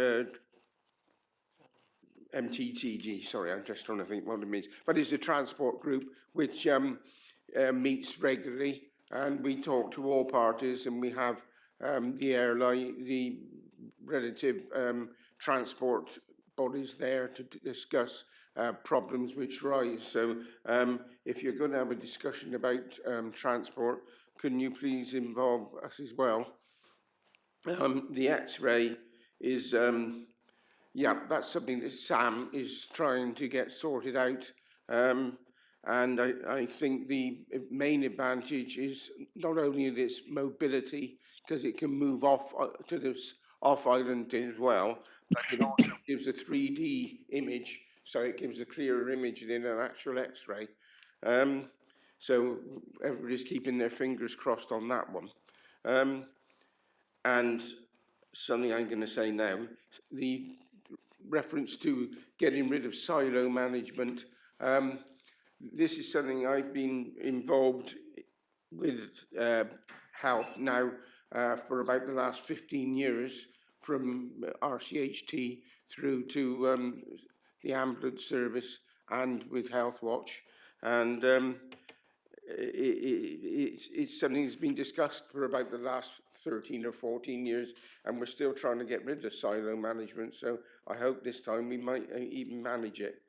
MTTG, sorry, I'm just trying to think what it means, but it's a transport group which meets regularly, and we talk to all parties, and we have the airline, the relative transport bodies there to discuss problems which rise. So if you're going to have a discussion about transport, can you please involve us as well? The X-ray is yeah, that's something that Sam is trying to get sorted out. And I think the main advantage is not only this mobility, because it can move off to this off-island as well, but it also gives a 3D image, so it gives a clearer image than an actual X-ray. So everybody's keeping their fingers crossed on that one. And something I'm going to say now, the reference to getting rid of silo management. This is something I've been involved with health now for about the last 15 years, from RCHT through to the ambulance service and with Health Watch. And it's something that's been discussed for about the last 13 or 14 years, and we're still trying to get rid of silo management. So I hope this time we might even manage it.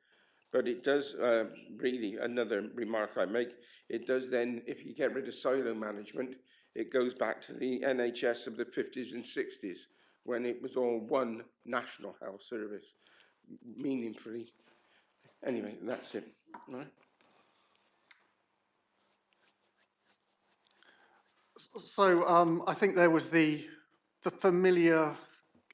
But it does really, another remark I make, it does then, if you get rid of silo management, it goes back to the NHS of the 50s and 60s, when it was all one national health service, meaningfully. Anyway, that's it. All right. So I think there was the familiar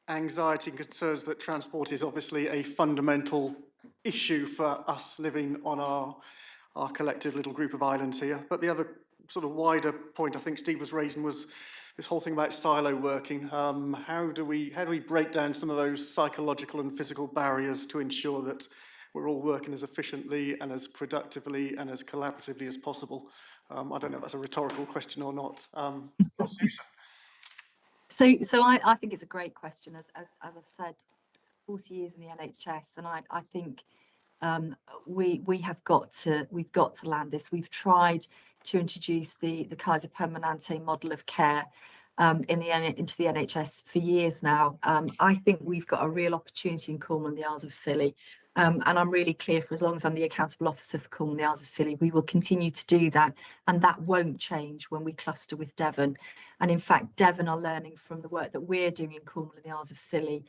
anxiety and concerns that transport is obviously a fundamental issue for us living on our collective little group of islands here. But the other sort of wider point I think Steve was raising was this whole thing about silo working. How do we break down some of those psychological and physical barriers to ensure that we're all working as efficiently and as productively and as collaboratively as possible? I don't know if that's a rhetorical question or not. So I think it's a great question. As I've said, 40 years in the NHS, and I think we've got to land this. We've tried to introduce the Kaiser Permanente model of care into the NHS for years now. I think we've got a real opportunity in Cornwall and the Isles of Scilly. And I'm really clear, for as long as I'm the accountable officer for Cornwall and the Isles of Scilly, we will continue to do that. And that won't change when we cluster with Devon. And in fact, Devon are learning from the work that we're doing in Cornwall and the Isles of Scilly,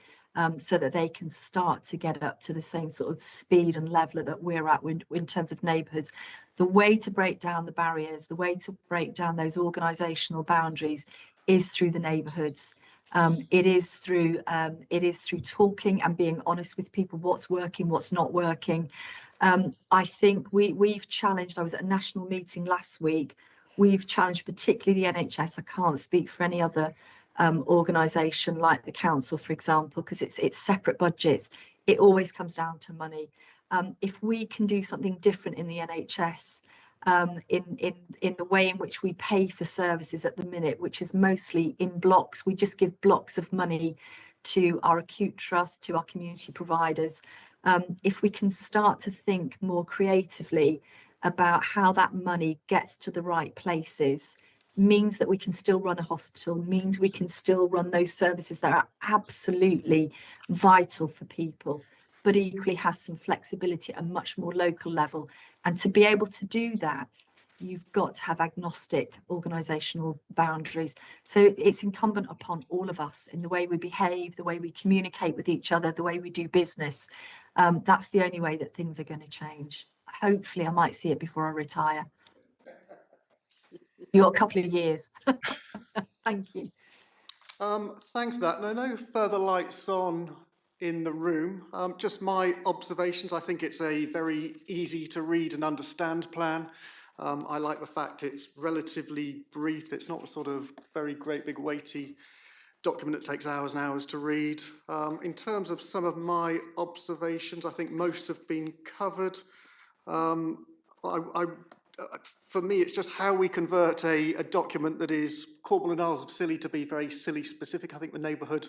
so that they can start to get up to the same sort of speed and level that we're at in terms of neighbourhoods. The way to break down the barriers, the way to break down those organisational boundaries is through the neighbourhoods. It is through talking and being honest with people, what's working, what's not working. I think we've challenged, I was at a national meeting last week, we've challenged particularly the NHS. I can't speak for any other organisation like the council, for example, because it's separate budgets. It always comes down to money. If we can do something different in the NHS, in the way in which we pay for services at the minute, which is mostly in blocks, we just give blocks of money to our acute trust, to our community providers, if we can start to think more creatively about how that money gets to the right places, means that we can still run a hospital, means we can still run those services that are absolutely vital for people, but equally has some flexibility at a much more local level. And to be able to do that, you've got to have agnostic organisational boundaries. So it's incumbent upon all of us in the way we behave, the way we communicate with each other, the way we do business. That's the only way that things are going to change. Hopefully I might see it before I retire. You've got a couple of years. Thank you. Thanks for that. No further lights on in the room. Just my observations. I think it's a very easy to read and understand plan. I like the fact it's relatively brief. It's not the sort of very great big weighty document that takes hours and hours to read. In terms of some of my observations, I think most have been covered. For me, it's just how we convert a document that is Cornwall and Isles of Scilly to be very Scilly specific. I think the neighbourhood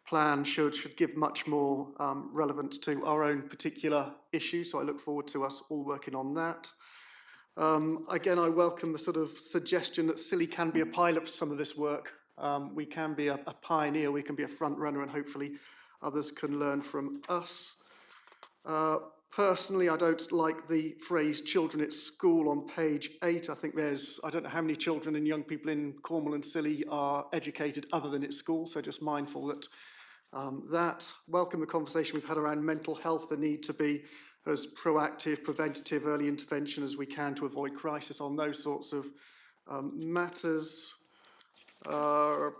plan should give much more relevance to our own particular issues. So I look forward to us all working on that. Again, I welcome the sort of suggestion that Scilly can be a pilot for some of this work. We can be a pioneer, we can be a front runner, and hopefully others can learn from us. Personally, I don't like the phrase children at school on page 8. I think I don't know how many children and young people in Cornwall and Scilly are educated other than at school, so just mindful that welcome the conversation we've had around mental health, the need to be as proactive, preventative, early intervention as we can to avoid crisis on those sorts of matters. I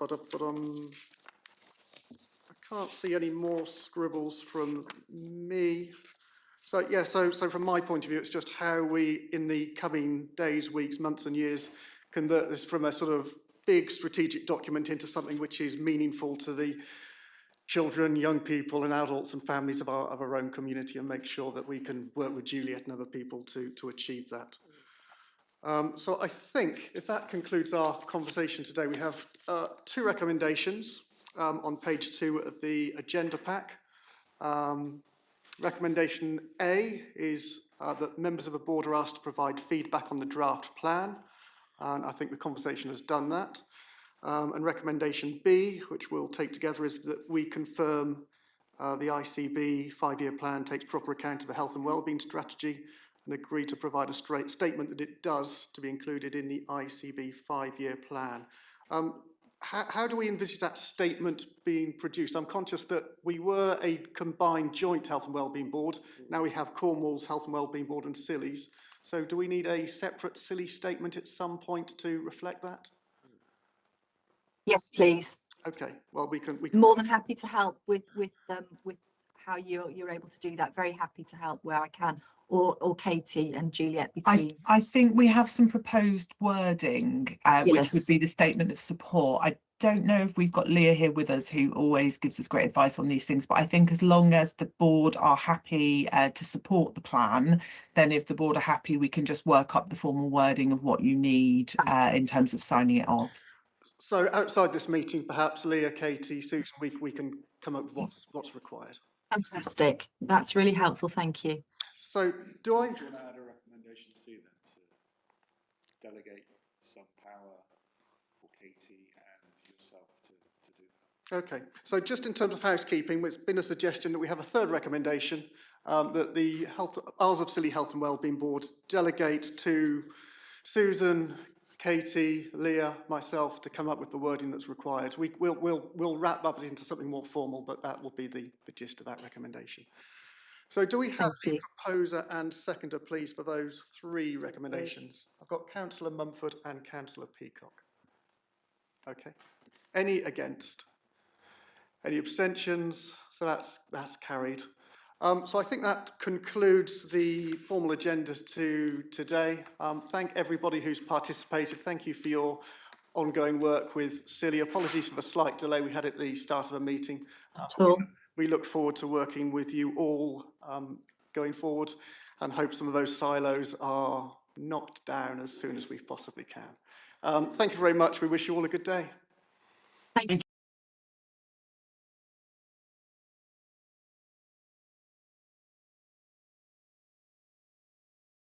can't see any more scribbles from me. So yeah, so from my point of view, it's just how we, in the coming days, weeks, months and years, convert this from a sort of big strategic document into something which is meaningful to the children, young people and adults and families of our own community, and make sure that we can work with Juliet and other people to achieve that. So I think if that concludes our conversation today, we have 2 recommendations on page 2 of the agenda pack. Recommendation A is that members of the board are asked to provide feedback on the draft plan, and I think the conversation has done that. And recommendation B, which we'll take together, is that we confirm the ICB 5-year plan takes proper account of the health and wellbeing strategy, and agree to provide a straight statement that it does to be included in the ICB 5-year plan. How do we envisage that statement being produced? I'm conscious that we were a combined joint health and wellbeing board. Now we have Cornwall's health and wellbeing board and Scilly's. So do we need a separate Scilly statement at some point to reflect that? Yes, please. Okay. Well, we can. More than happy to help with how you're able to do that. Very happy to help where I can, or Katie and Juliet between. I think we have some proposed wording, which would be the statement of support. I don't know if we've got Leah here with us, who always gives us great advice on these things, but I think as long as the board are happy to support the plan, then if the board are happy, we can just work up the formal wording of what you need in terms of signing it off. So outside this meeting, perhaps Leah, Katie, Susan, we can come up with what's required. Fantastic. That's really helpful. Thank you. So do I? Do you want to add a recommendation to then to delegate some power for Katie and yourself to do that? Okay. So just in terms of housekeeping, it's been a suggestion that we have a third recommendation that the Isles of Scilly Health and Wellbeing Board delegate to Susan, Katie, Leah, myself to come up with the wording that's required. We'll wrap up it into something more formal, but that will be the gist of that recommendation. So do we have the proposer and seconder, please, for those 3 recommendations? I've got Councillor Mumford and Councillor Peacock. Okay. Any against? Any abstentions? So that's carried. So I think that concludes the formal agenda today. Thank everybody who's participated. Thank you for your ongoing work with Scilly. Apologies for the slight delay we had at the start of a meeting. We look forward to working with you all going forward, and hope some of those silos are knocked down as soon as we possibly can. Thank you very much. We wish you all a good day. Thank you.